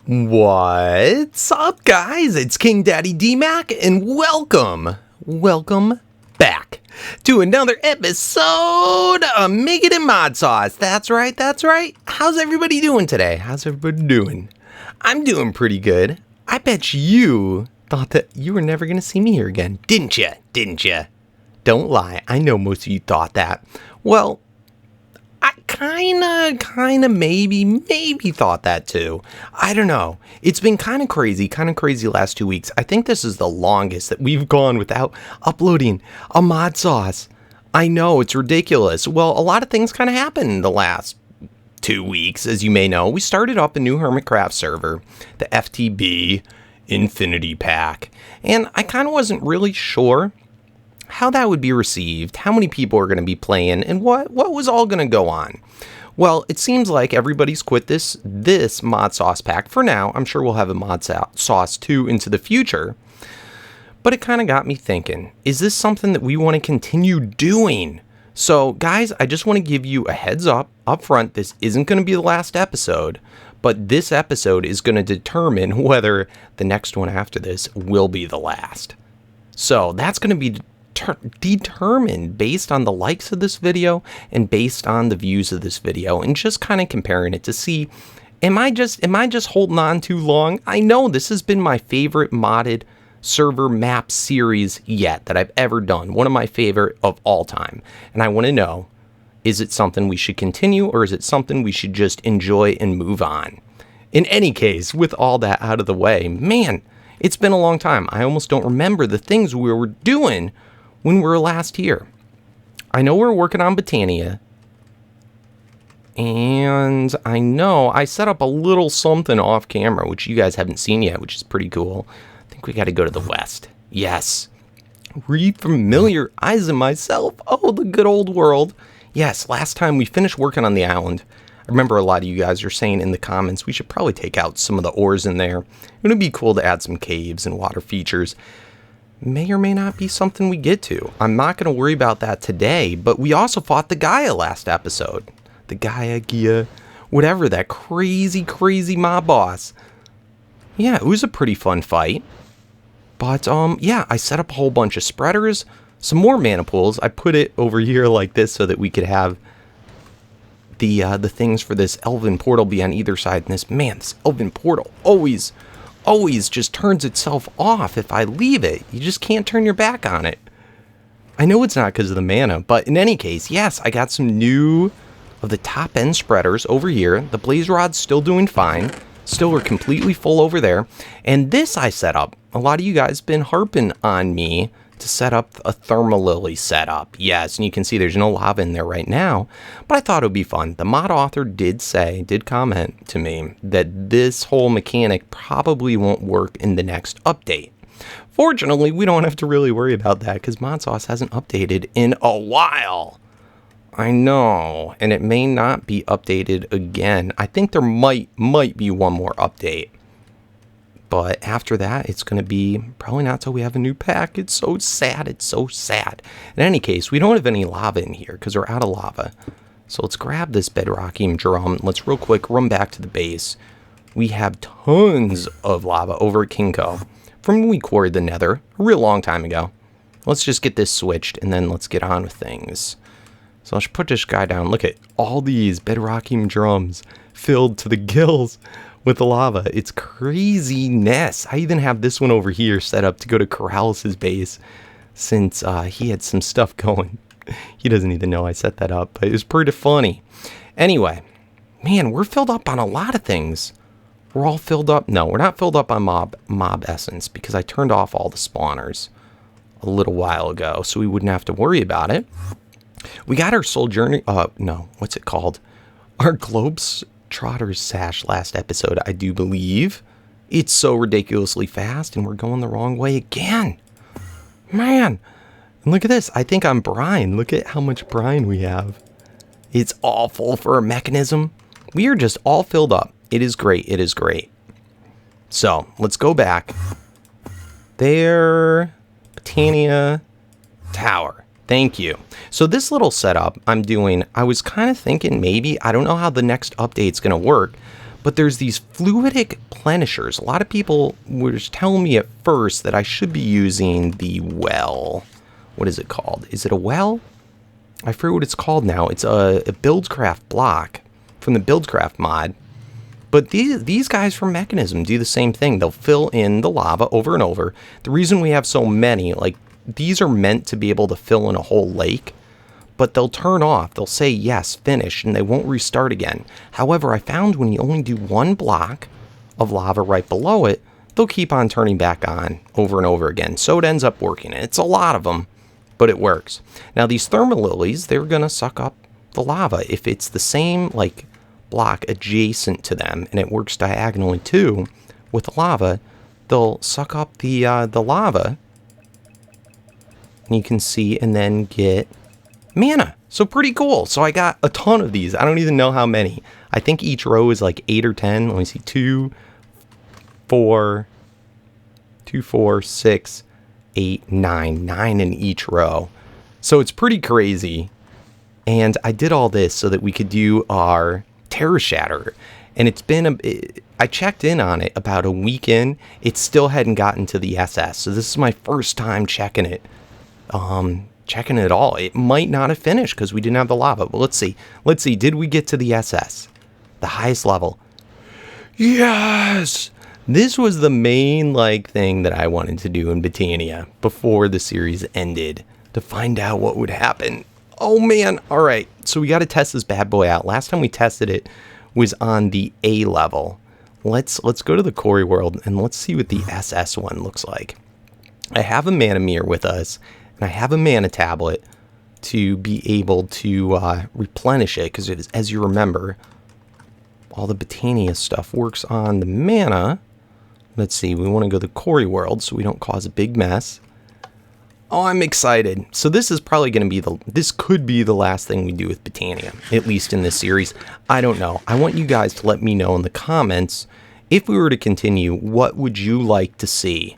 What's up, guys? It's KingDaddyDMAC, and welcome back to another episode of Make It in ModSauce. That's right. How's everybody doing today? I'm doing pretty good. I bet you thought that you were never going to see me here again, didn't you? Don't lie. I know most of you thought that. Well, I kinda maybe thought that too. I don't know. It's been kind of crazy last 2 weeks. I think this is the longest that we've gone without uploading a ModSauce. I know, it's ridiculous. Well, a lot of things kind of happened in the last 2 weeks, as you may know. We started up a new HermitCraft server, the FTB Infinity Pack, and I kind of wasn't really sure how that would be received, how many people are going to be playing, and what was all going to go on. Well, it seems like everybody's quit this ModSauce Pack for now. I'm sure we'll have a ModSauce 2 into the future. But it kind of got me thinking, is this something that we want to continue doing? So, guys, I just want to give you a heads up front. This isn't going to be the last episode, but this episode is going to determine whether the next one after this will be the last. So, that's going to be determined based on the likes of this video and based on the views of this video, and just kind of comparing it to see, am I just holding on too long? I know this has been my favorite modded server map series yet that I've ever done, one of my favorite of all time, and I want to know, is it something we should continue, or is it something we should just enjoy and move on? In any case, with all that out of the way, man, it's been a long time. I almost don't remember the things we were doing when we were last here. I know we're working on Botania, and I know I set up a little something off camera, which you guys haven't seen yet, which is pretty cool. I think we got to go to the west. Yes. Refamiliarizing myself. Oh, the good old world. Yes, last time we finished working on the island. I remember a lot of you guys are saying in the comments we should probably take out some of the ores in there. It would be cool to add some caves and water features. May or may not be something we get to. I'm not going to worry about that today, but we also fought the Gaia last episode. The Gaia, whatever, that crazy mob boss. Yeah, it was a pretty fun fight. But, yeah, I set up a whole bunch of spreaders, some more mana pools. I put it over here like this so that we could have the things for this elven portal be on either side. And this elven portal always just turns itself off if I leave it. You just can't turn your back on it. I know it's not because of the mana, but in any case, yes, I got some new of the top end spreaders over here. The blaze rod's still doing fine. Still, we're completely full over there. And this I set up. A lot of you guys been harping on me to set up a thermal lily setup. Yes, and you can see there's no lava in there right now, but I thought it would be fun. The mod author did comment to me that this whole mechanic probably won't work in the next update. Fortunately, we don't have to really worry about that because ModSauce hasn't updated in a while. I know, and it may not be updated again. I think there might be one more update. But after that, it's going to be probably not till we have a new pack. It's so sad. In any case, we don't have any lava in here because we're out of lava. So let's grab this bedrockium drum. Let's real quick run back to the base. We have tons of lava over at Kingco from when we quarried the nether a real long time ago. Let's just get this switched and then let's get on with things. So let's put this guy down. Look at all these bedrockium drums filled to the gills with the lava. It's craziness. I even have this one over here set up to go to Corrales' base since he had some stuff going. He doesn't even know I set that up, but it was pretty funny. Anyway, man, we're filled up on a lot of things. We're all filled up. No, we're not filled up on mob essence because I turned off all the spawners a little while ago, so we wouldn't have to worry about it. We got our soul journey. No, what's it called? Our globes Trotter's sash last episode, I do believe. It's so ridiculously fast, and we're going the wrong way again. Man, and look at this. I think I'm brine. Look at how much brine we have. It's all full for a mechanism. We are just all filled up. It is great. So, let's go back. There. Botania Tower. Thank you. So this little setup I'm doing, I was kind of thinking maybe, I don't know how the next update's going to work, But there's these fluidic plenishers. A lot of people were telling me at first that I should be using the well. What is it called? Is it a well? I forget what it's called now. It's a BuildCraft block from the BuildCraft mod. But these guys from Mechanism do the same thing. They'll fill in the lava over and over. The reason we have so many, like, these are meant to be able to fill in a whole lake, but they'll turn off. They'll say, yes, finish, and they won't restart again. However, I found when you only do one block of lava right below it, they'll keep on turning back on over and over again. So it ends up working. It's a lot of them, but it works. Now, these thermal lilies, they're going to suck up the lava. If it's the same, like, block adjacent to them, and it works diagonally too with the lava, they'll suck up the lava, and you can see, and then get mana. So pretty cool. So I got a ton of these. I don't even know how many. I think each row is like 8 or 10. Let me see. 2, 4, 6, 8, 9. 9 in each row. So it's pretty crazy. And I did all this so that we could do our Terra Shatterer, and it's been I checked in on it about a week in. It still hadn't gotten to the SS, so this is my first time checking it at all. It might not have finished because we didn't have the lava, but let's see, did we get to the SS, the highest level? Yes, this was the main thing that I wanted to do in Botania before the series ended, to find out what would happen. Oh man, alright, so we got to test this bad boy out. Last time we tested it was on the A level. Let's go to the quarry world and let's see what the SS one looks like. I have a mana mirror with us, and I have a mana tablet to be able to replenish it, because as you remember, all the Botania stuff works on the mana. Let's see, we want to go to the quarry world so we don't cause a big mess. Oh, I'm excited. So this is probably going to be this could be the last thing we do with Botania, at least in this series. I don't know. I want you guys to let me know in the comments, if we were to continue, what would you like to see?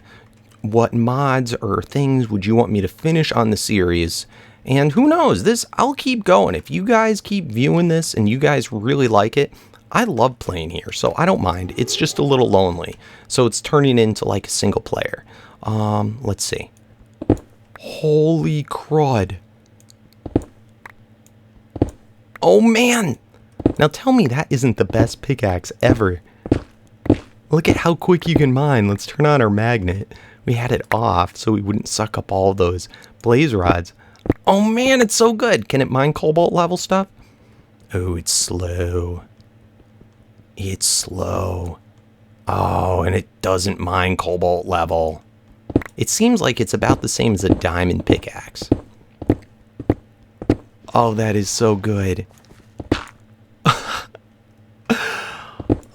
What mods or things would you want me to finish on the series? And who knows, I'll keep going. If you guys keep viewing this and you guys really like it, I love playing here, so I don't mind. It's just a little lonely. So it's turning into like a single player. Let's see. Holy crud. Oh man! Now tell me that isn't the best pickaxe ever. Look at how quick you can mine. Let's turn on our magnet. We had it off so we wouldn't suck up all those blaze rods. Oh man, it's so good. Can it mine cobalt level stuff? Oh, it's slow. It's slow. Oh, and it doesn't mine cobalt level. It seems like it's about the same as a diamond pickaxe. Oh, that is so good.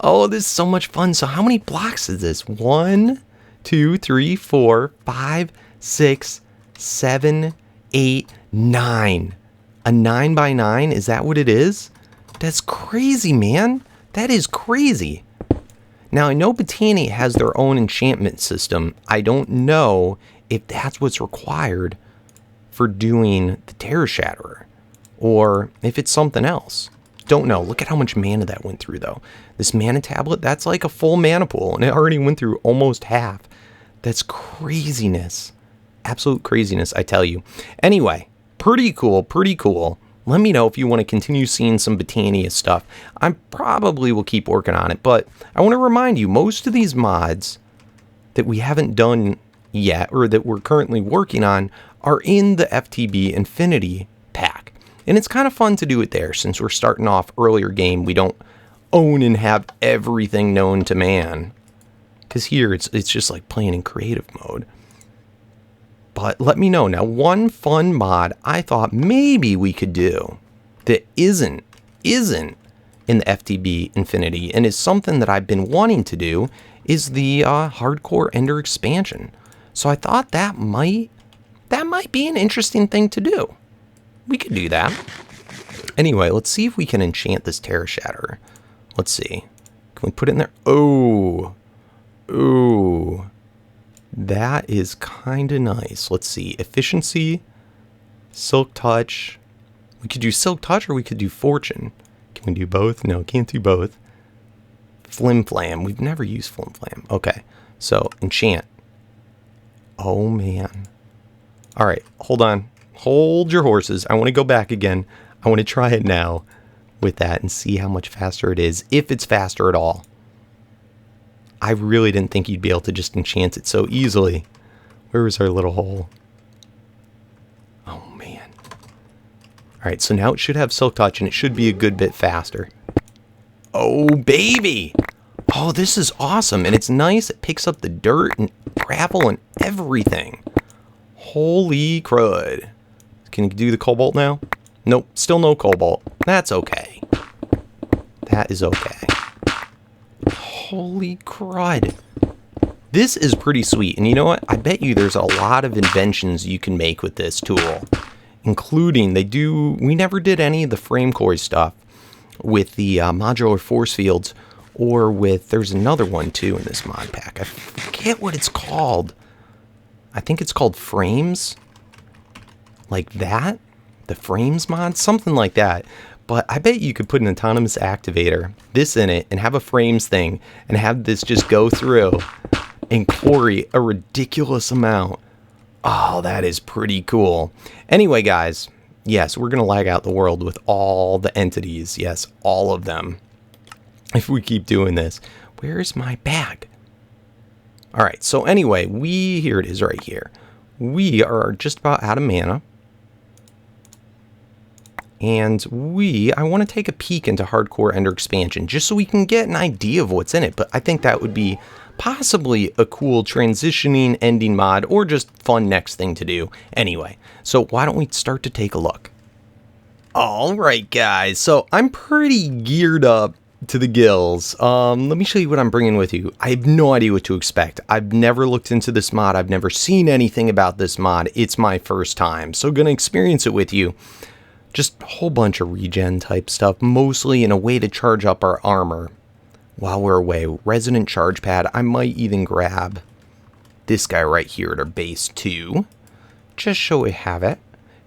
Oh, this is so much fun. So how many blocks is this? 1, 2, 3, 4, 5, 6, 7, 8, 9. A 9x9? Is that what it is? That's crazy, man. That is crazy. Now, I know Botania has their own enchantment system. I don't know if that's what's required for doing the Terra Shatterer, or if it's something else. Don't know. Look at how much mana that went through, though. This mana tablet, that's like a full mana pool, and it already went through almost half. That's craziness. Absolute craziness, I tell you. Anyway, pretty cool, pretty cool. Let me know if you want to continue seeing some Botania stuff. I probably will keep working on it, but I want to remind you, most of these mods that we haven't done yet, or that we're currently working on, are in the FTB Infinity pack. And it's kind of fun to do it there, since we're starting off earlier game. We don't own and have everything known to man. Because here, it's just like playing in creative mode. But let me know. Now, one fun mod I thought maybe we could do that isn't in the FTB Infinity, and is something that I've been wanting to do, is the Hardcore Ender expansion. So I thought that might be an interesting thing to do. We could do that. Anyway, let's see if we can enchant this Terra Shatterer. Let's see. Can we put it in there? Oh. Ooh. That is kind of nice. Let's see. Efficiency, Silk Touch. We could do Silk Touch, or we could do Fortune. Can we do both? No, can't do both. Flim Flam. We've never used Flim Flam. Okay, so enchant. Oh, man. All right, hold on. Hold your horses. I want to go back again. I want to try it now with that and see how much faster it is, if it's faster at all. I really didn't think you'd be able to just enchant it so easily. Where was our little hole? Oh, man. All right, so now it should have Silk Touch, and it should be a good bit faster. Oh, baby! Oh, this is awesome, and it's nice. It picks up the dirt and gravel and everything. Holy crud. Can you do the cobalt now? Nope, still no cobalt. That's okay. That is okay. Holy crud. This is pretty sweet, and you know what? I bet you there's a lot of inventions you can make with this tool, including we never did any of the frame core stuff with the modular force fields, or with, there's another one too in this mod pack. I forget what it's called. I think it's called frames, like that, the frames mod, something like that. But I bet you could put an autonomous activator, this in it, and have a frames thing, and have this just go through and quarry a ridiculous amount. Oh, that is pretty cool. Anyway, guys, yes, we're going to lag out the world with all the entities. Yes, all of them. If we keep doing this. Where's my bag? All right, so anyway, here it is right here. We are just about out of mana. And I want to take a peek into Hardcore Ender Expansion, just so we can get an idea of what's in it. But I think that would be possibly a cool transitioning ending mod, or just fun next thing to do. Anyway, so why don't we start to take a look? All right, guys, so I'm pretty geared up to the gills. Let me show you what I'm bringing with you. I have no idea what to expect. I've never looked into this mod. I've never seen anything about this mod. It's my first time, so gonna experience it with you. Just a whole bunch of regen type stuff, mostly in a way to charge up our armor while we're away. Resonant charge pad. I might even grab this guy right here at our base too, just so we have it.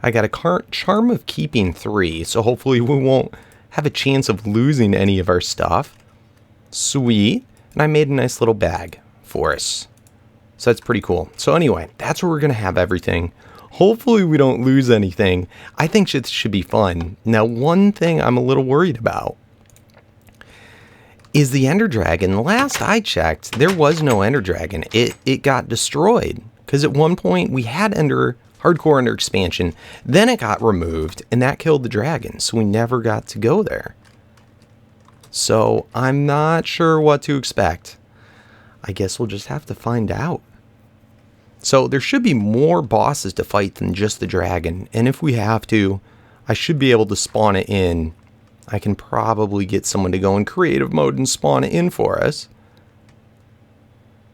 I got a charm of keeping 3, so hopefully we won't have a chance of losing any of our stuff. Sweet. And I made a nice little bag for us, so that's pretty cool. So anyway, that's where we're gonna have everything. Hopefully we don't lose anything. I think it should be fun. Now, one thing I'm a little worried about is the Ender Dragon. Last I checked, there was no Ender Dragon. It got destroyed, because at one point we had Hardcore Ender Expansion, then it got removed, and that killed the dragon, so we never got to go there. So I'm not sure what to expect. I guess we'll just have to find out. So there should be more bosses to fight than just the dragon. And if we have to, I should be able to spawn it in. I can probably get someone to go in creative mode and spawn it in for us.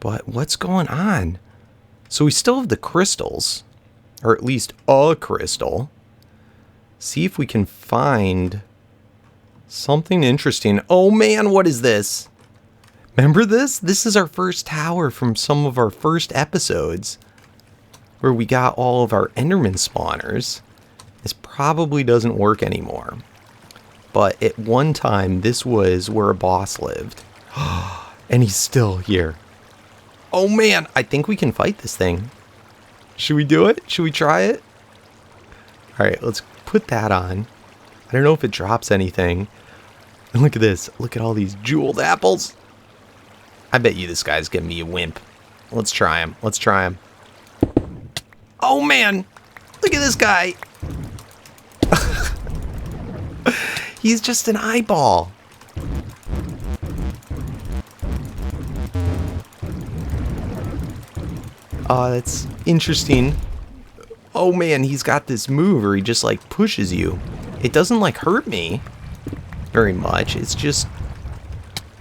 But what's going on? So we still have the crystals, or at least a crystal. See if we can find something interesting. Oh man, what is this? Remember this? This is our first tower from some of our first episodes, where we got all of our Enderman spawners. This probably doesn't work anymore, but at one time this was where a boss lived. And he's still here. Oh man, I think we can fight this thing. Should we do it? Should we try it? Alright, let's put that on. I don't know if it drops anything. And look at this. Look at all these jeweled apples. I bet you this guy's gonna be a wimp. Let's try him. Let's try him. Oh man! Look at this guy! He's just an eyeball. That's interesting. Oh man, he's got this move where he just like pushes you. It doesn't like hurt me very much. It's just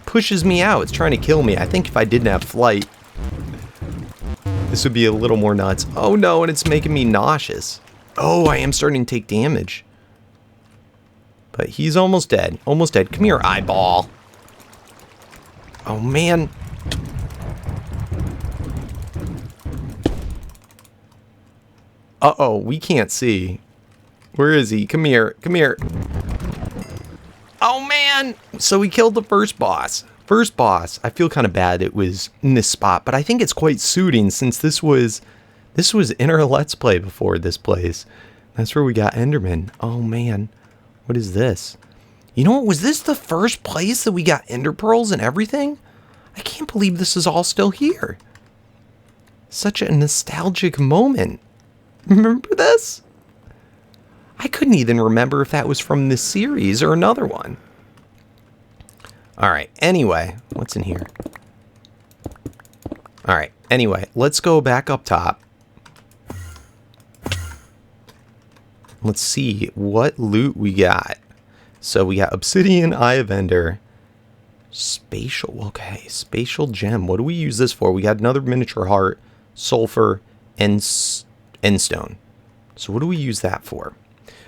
pushes me out. It's trying to kill me. I think if I didn't have flight, this would be a little more nuts. Oh no, and it's making me nauseous. Oh, I am starting to take damage. But he's almost dead. Almost dead. Come here, eyeball. Oh man. Uh-oh, we can't see. Where is he? Come here. Come here. Oh man! man! So we killed the first boss. First boss. I feel kind of bad it was in this spot, but I think it's quite suiting since this was in our Let's Play before this place. That's where we got Enderman. Oh man. What is this? You know what? Was this the first place that we got Ender Pearls and everything? I can't believe this is all still here. Such a nostalgic moment. Remember this? I couldn't even remember if that was from this series or another one. Alright, anyway, what's in here? Alright, anyway, let's go back up top. Let's see what loot we got. So we got Obsidian, Eye of Ender, Spatial, okay, Spatial Gem. What do we use this for? We got another Miniature Heart, Sulfur, and Endstone. So what do we use that for?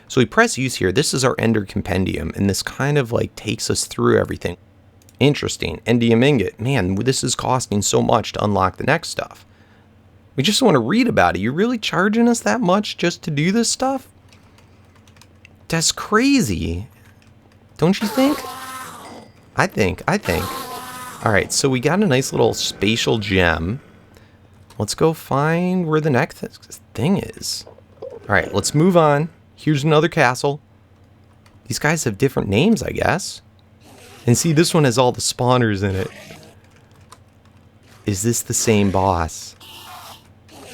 So we press use here. This is our Ender Compendium, and this kind of like takes us through everything. Interesting. Endium Ingot. Man, this is costing so much to unlock the next stuff. We just want to read about it. You're really charging us that much just to do this stuff? That's crazy. Don't you think? I think. Alright, so we got a nice little spatial gem. Let's go find where the next thing is. Alright, let's move on. Here's another castle. These guys have different names, I guess. And see, this one has all the spawners in it. Is this the same boss?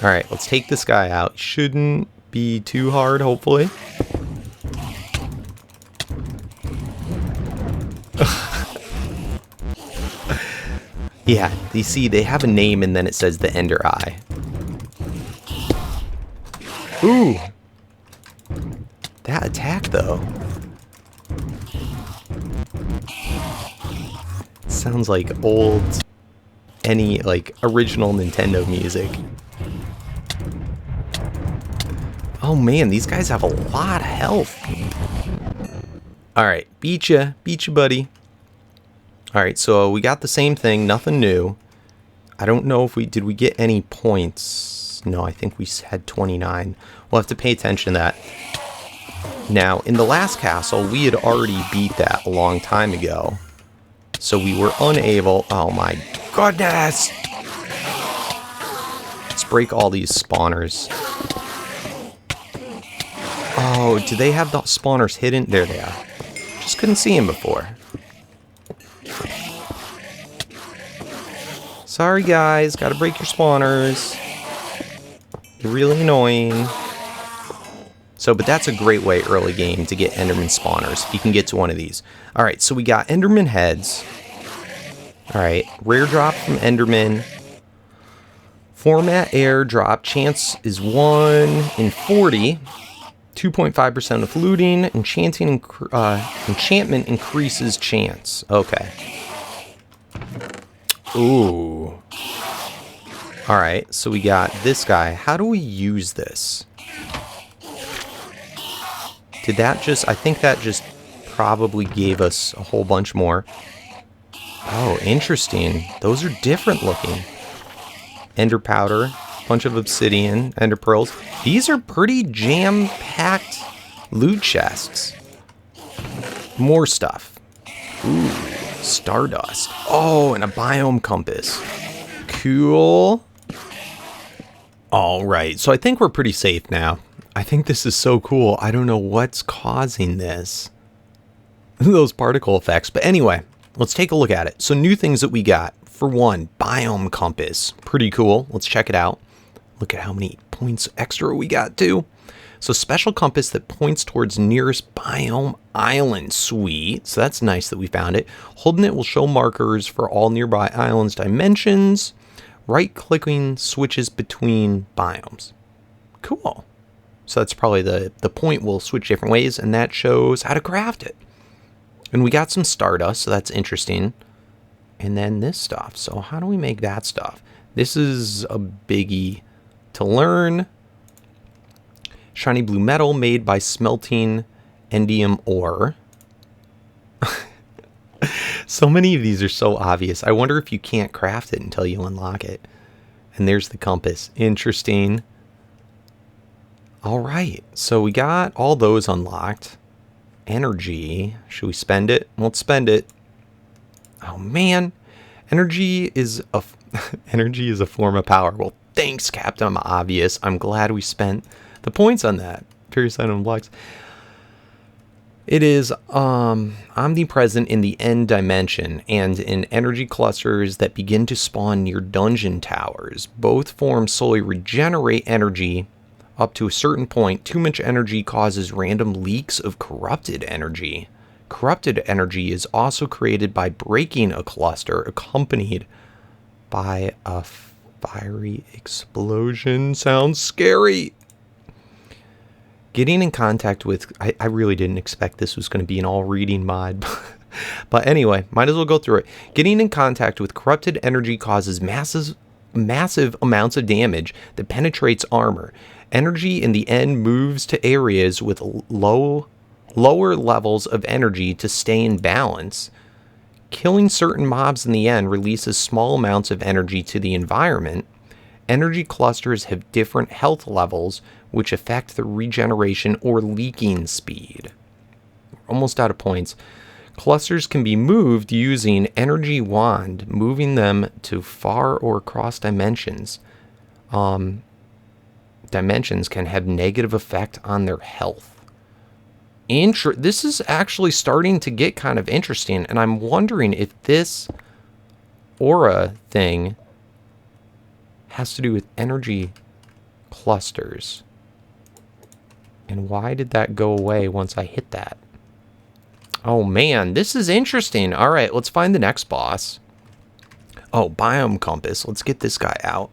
Alright, let's take this guy out. Shouldn't be too hard, hopefully. Yeah, you see, they have a name and then it says the Ender Eye. Ooh! That attack, though. Sounds like old, like, original Nintendo music. Oh man, these guys have a lot of health. Alright, beat ya, buddy. Alright, so we got the same thing, nothing new. I don't know if did we get any points? No, I think we had 29. We'll have to pay attention to that. Now, in the last castle, we had already beat that a long time ago. So we were unable... Oh my goodness! Let's break all these spawners. Oh, do they have the spawners hidden? There they are. Just couldn't see them before. Sorry guys, gotta break your spawners. You're really annoying. So, but that's a great way early game to get Enderman spawners, if you can get to one of these. Alright, so we got Enderman heads. Alright, rare drop from Enderman. Format airdrop, chance is 1 in 40. 2.5% of looting. Enchantment increases chance. Okay. Ooh. Alright, so we got this guy. How do we use this? Did that just... I think that just probably gave us a whole bunch more. Oh, interesting. Those are different looking. Ender powder, bunch of obsidian, ender pearls. These are pretty jam-packed loot chests. More stuff. Ooh, stardust. Oh, and a biome compass. Cool. Alright, so I think we're pretty safe now. I think this is so cool. I don't know what's causing this. Those particle effects. But anyway, let's take a look at it. So new things that we got. For one, biome compass. Pretty cool. Let's check it out. Look at how many points extra we got too. So special compass that points towards nearest biome island. Sweet. So that's nice that we found it. Holding it will show markers for all nearby islands' dimensions. Right-clicking switches between biomes. Cool. So that's probably the point. Will switch different ways, and that shows how to craft it. And we got some stardust, so that's interesting. And then this stuff. So how do we make that stuff? This is a biggie to learn. Shiny blue metal made by smelting endium ore. So many of these are so obvious. I wonder if you can't craft it until you unlock it. And there's the compass. Interesting. All right. So we got all those unlocked. energy. Should we spend it? Let's spend it. Oh man, energy is a energy is a form of power. Well, thanks, Captain Obvious. I'm glad we spent the points on that. Furious item blocks. It is omnipresent in the end dimension and in energy clusters that begin to spawn near dungeon towers. Both forms slowly regenerate energy up to a certain point. Too much energy causes random leaks of corrupted energy. Corrupted energy is also created by breaking a cluster, accompanied by a fiery explosion. Sounds scary. Getting in contact with... I really didn't expect this was going to be an all-reading mod. But anyway, might as well go through it. Getting in contact with corrupted energy causes massive amounts of damage that penetrates armor. Energy in the end moves to areas with lower levels of energy to stay in balance. Killing certain mobs in the end releases small amounts of energy to the environment. Energy clusters have different health levels, which affect the regeneration or leaking speed. We're almost out of points. Clusters can be moved using Energy Wand, moving them to far or across dimensions. Dimensions can have negative effect on their health. This is actually starting to get kind of interesting, and I'm wondering if this aura thing has to do with energy clusters. And why did that go away once I hit that? Oh man, this is interesting. All right, let's find the next boss. Oh, biome compass. Let's get this guy out.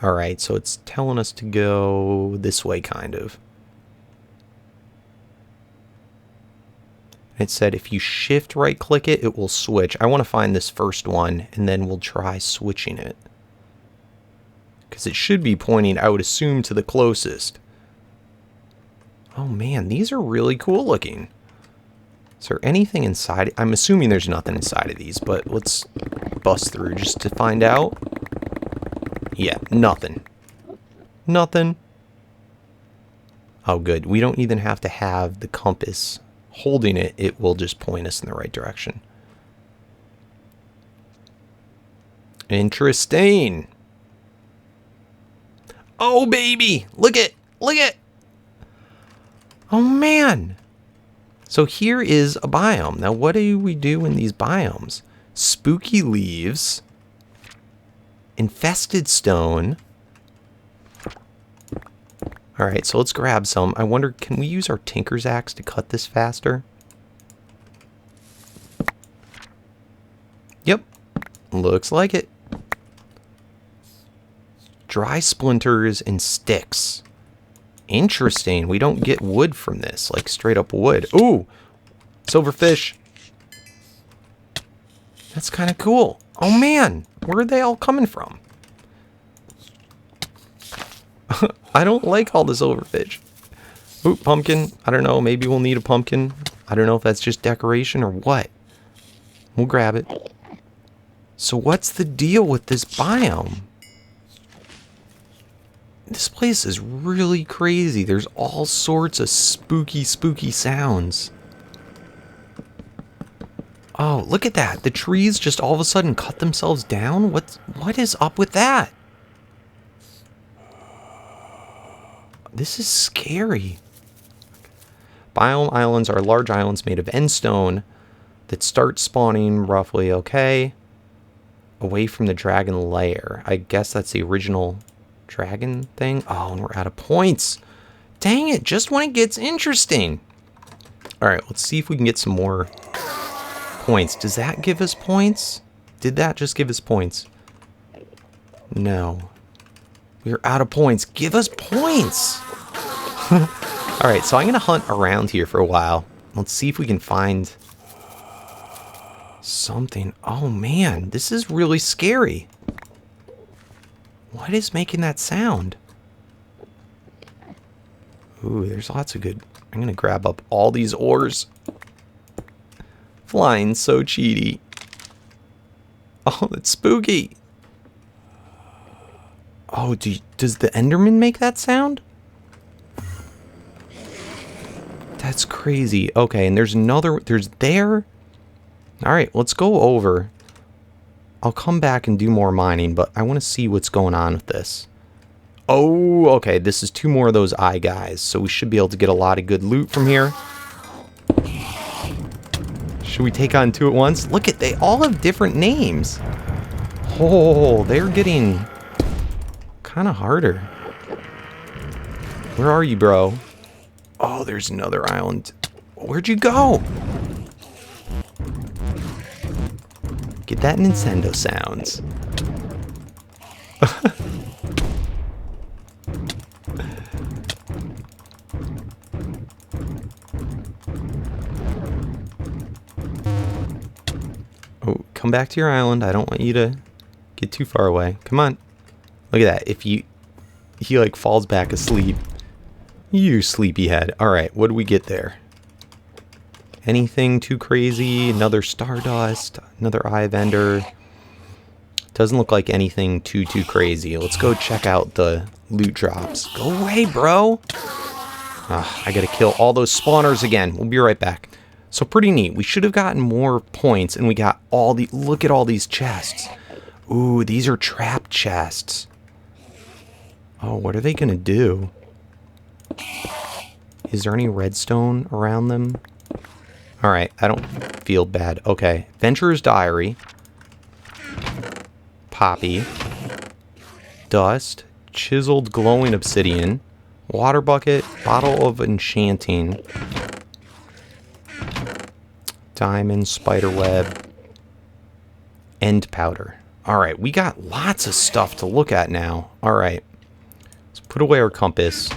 All right, so it's telling us to go this way, kind of. It said if you shift right click it, it will switch. I want to find this first one, and then we'll try switching it. Because it should be pointing, I would assume, to the closest. Oh man, these are really cool looking. Is there anything inside? I'm assuming there's nothing inside of these, but let's bust through just to find out. Yeah, nothing. Nothing. Oh good, we don't even have to have the compass holding it. It will just point us in the right direction. Interesting. Oh baby, look it, look it. Oh man. So here is a biome. Now what do we do in these biomes? Spooky leaves, infested stone. All right, so let's grab some. I wonder, can we use our Tinker's Axe to cut this faster? Yep, looks like it. Dry splinters and sticks. Interesting. We don't get wood from this, like straight up wood. Ooh, silverfish. That's kind of cool. Oh man, where are they all coming from? I don't like all the silverfish. Ooh, pumpkin. I don't know. Maybe we'll need a pumpkin. I don't know if that's just decoration or what. We'll grab it. So what's the deal with this biome? This place is really crazy. There's all sorts of spooky sounds. Oh, look at that. The trees just all of a sudden cut themselves down? What is up with that? This is scary. Biome islands are large islands made of endstone that start spawning roughly, okay, away from the dragon lair. I guess that's the original dragon thing. Oh, and we're out of points. Dang it, just when it gets interesting. All right, let's see if we can get some more points. Does that give us points? Did that just give us points? No. We're out of points. Give us points! Alright, so I'm going to hunt around here for a while. Let's see if we can find something. Oh man, this is really scary. What is making that sound? Ooh, there's lots of good... I'm going to grab up all these ores. Flying so cheaty. Oh, that's spooky. Oh, does the Enderman make that sound? That's crazy. Okay, and there's another... There's there? Alright, let's go over. I'll come back and do more mining, but I want to see what's going on with this. Oh, okay, this is 2 more of those eye guys, so we should be able to get a lot of good loot from here. Should we take on 2 at once? Look at, they all have different names. Oh, they're getting kind of harder. Where are you, bro? Oh, there's another island. Where'd you go? Get that Nintendo sounds. Oh, come back to your island. I don't want you to get too far away. Come on. Look at that. If he like falls back asleep. You sleepyhead. Alright, what do we get there? Anything too crazy? Another Stardust? Another Eye Vendor? Doesn't look like anything too crazy. Let's go check out the loot drops. Go away, bro! I gotta kill all those spawners again. We'll be right back. So pretty neat. We should have gotten more points, and we got all the... Look at all these chests. Ooh, these are trap chests. Oh, what are they gonna do? Is there any redstone around them? Alright, I don't feel bad. Okay, Venturer's Diary. Poppy. Dust. Chiseled glowing obsidian. Water bucket. Bottle of enchanting. Diamond, spiderweb. End powder. Alright, we got lots of stuff to look at now. Alright. Let's put away our compass.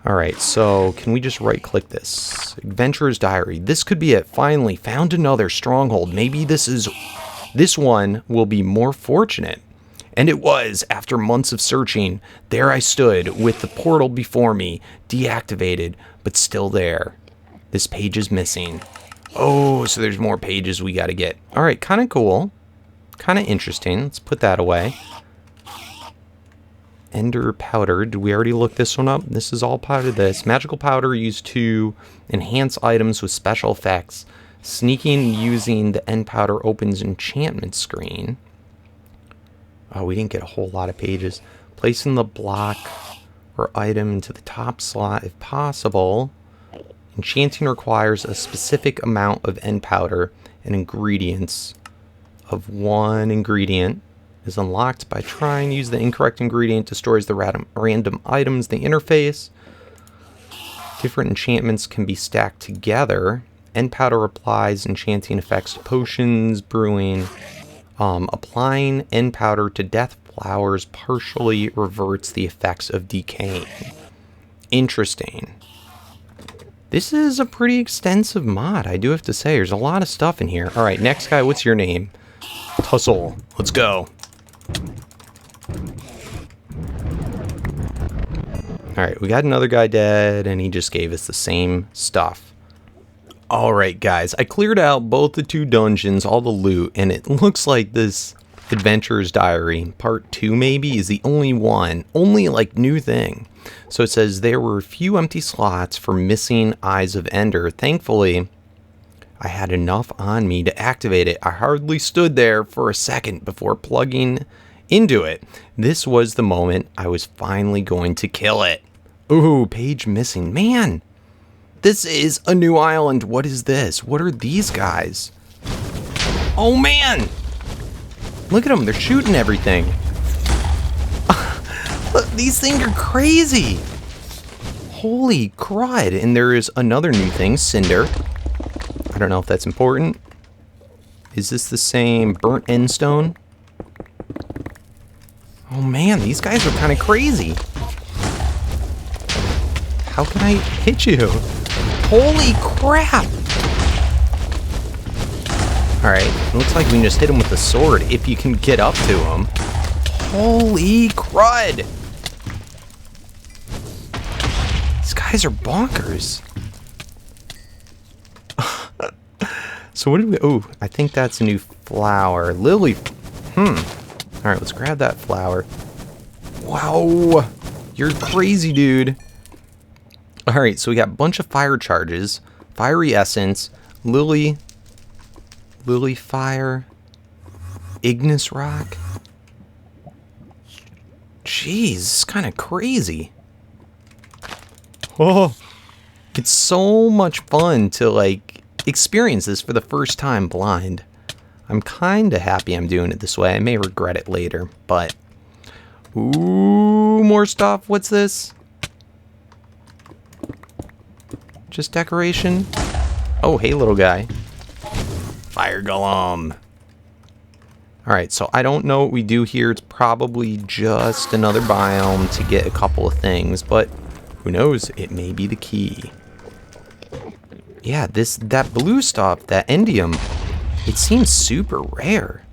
Alright, so can we just right-click this? Adventurer's Diary. This could be it. Finally, found another stronghold. Maybe this one will be more fortunate. And it was. After months of searching, there I stood with the portal before me, deactivated, but still there. This page is missing. Oh, so there's more pages we gotta get. Alright, kind of cool. Kind of interesting. Let's put that away. Ender powder. Did we already look this one up? This is all part of this. Magical powder used to enhance items with special effects. Sneaking using the end powder opens enchantment screen. Oh, we didn't get a whole lot of pages. Placing the block or item into the top slot if possible. Enchanting requires a specific amount of end powder and ingredients of 1 ingredient. Is unlocked by trying to use the incorrect ingredient, destroys the random items in the interface. Different enchantments can be stacked together. End powder applies enchanting effects to potions, brewing. Applying end powder to death flowers partially reverts the effects of decaying. Interesting. This is a pretty extensive mod, I do have to say. There's a lot of stuff in here. Alright, next guy, what's your name? Tussle. Let's go. Alright, we got another guy dead, and he just gave us the same stuff. Alright, guys, I cleared out both the 2 dungeons, all the loot, and it looks like this Adventurer's Diary, part 2 maybe, is the only like, new thing. So it says, there were a few empty slots for missing Eyes of Ender. Thankfully, I had enough on me to activate it. I hardly stood there for a second before plugging into it. This was the moment I was finally going to kill it. Ooh, page missing. Man, this is a new island. What is this? What are these guys? Oh, man. Look at them. They're shooting everything. Look, these things are crazy. Holy crud. And there is another new thing, Cinder. I don't know if that's important. Is this the same burnt end stone? Oh man, these guys are kind of crazy. How can I hit you? Holy crap! Alright, looks like we can just hit him with the sword if you can get up to him. Holy crud! These guys are bonkers. So what did we... Oh, I think that's a new flower. Lily... Alright, let's grab that flower. Wow! You're crazy, dude. All right, so we got a bunch of fire charges, fiery essence, lily fire, ignis rock. Jeez, it's kind of crazy. Oh, it's so much fun to like experience this for the first time blind. I'm kind of happy I'm doing it this way. I may regret it later, but ooh, more stuff. What's this? Just decoration. Oh, hey, little guy. Fire golem. All right, so I don't know what we do here. It's probably just another biome to get a couple of things, but who knows? It may be the key. Yeah, that blue stuff, that endium, it seems super rare.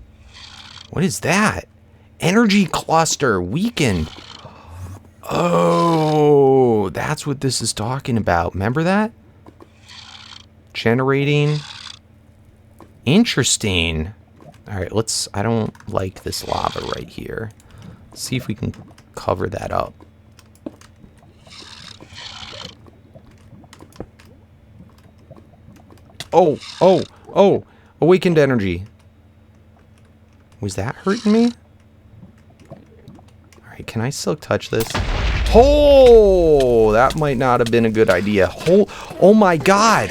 What is that? Energy cluster weakened. Oh, that's what this is talking about. Remember that? Generating. Interesting. All right, I don't like this lava right here. Let's see if we can cover that up. Oh, awakened energy. Was that hurting me? All right, can I still touch this? Oh, that might not have been a good idea. Oh my God.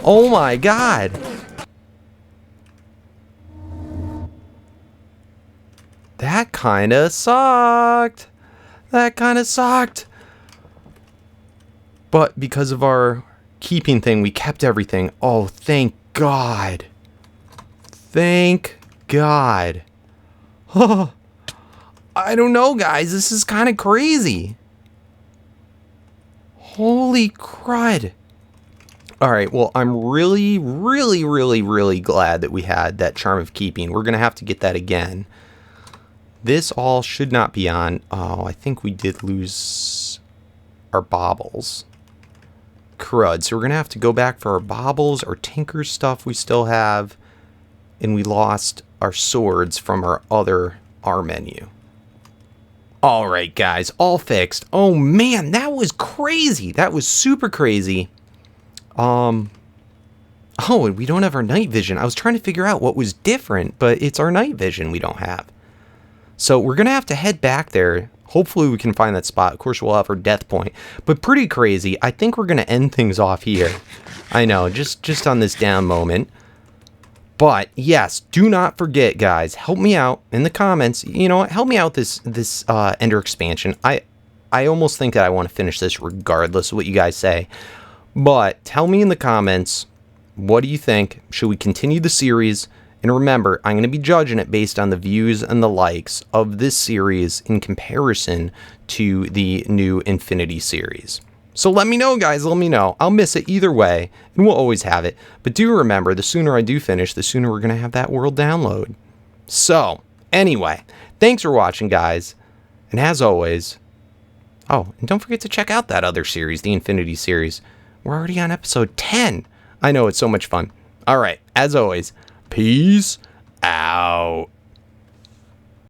Oh my God. That kind of sucked. That kind of sucked. But because of our keeping thing, we kept everything. Oh, thank God. Thank God. Oh, I don't know, guys. This is kind of crazy. Holy crud. All right, well, I'm really, really, really, really glad that we had that Charm of Keeping. We're going to have to get that again. This all should not be on. Oh, I think we did lose our baubles. Crud. So we're going to have to go back for our baubles, our tinker stuff we still have, and we lost our swords from our other R menu. All right, guys, all fixed. Oh, man, that was crazy. That was super crazy. Oh, and we don't have our night vision. I was trying to figure out what was different, but it's our night vision we don't have. So we're going to have to head back there. Hopefully we can find that spot. Of course, we'll have our death point. But pretty crazy. I think we're going to end things off here. I know, just on this down moment. But, yes, do not forget, guys. Help me out in the comments. You know what? Help me out this Ender expansion. I almost think that I want to finish this regardless of what you guys say. But tell me in the comments, what do you think? Should we continue the series? And remember, I'm going to be judging it based on the views and the likes of this series in comparison to the new Infinity series. So let me know, guys. Let me know. I'll miss it either way, and we'll always have it. But do remember, the sooner I do finish, the sooner we're going to have that world download. So, anyway, thanks for watching, guys. And as always, oh, and don't forget to check out that other series, the Infinity series. We're already on episode 10. I know, it's so much fun. All right, as always, peace out.